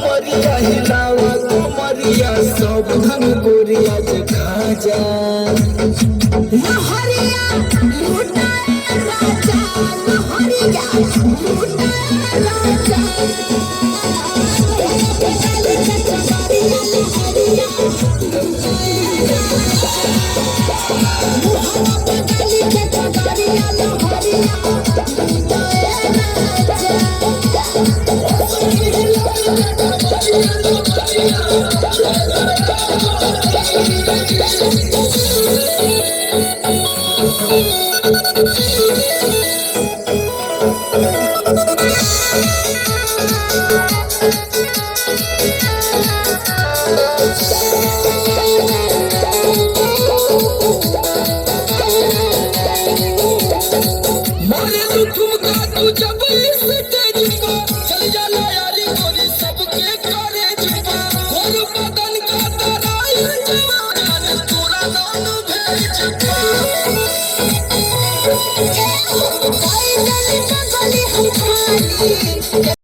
मरिया हिलावा मरिया सब धन गोरिया जे खाजा लहरिया लूटा राजा लहरिया लूटा राजा मारे तू ठुमका तू जब इस स्टेज को चल जाला यारी गोरी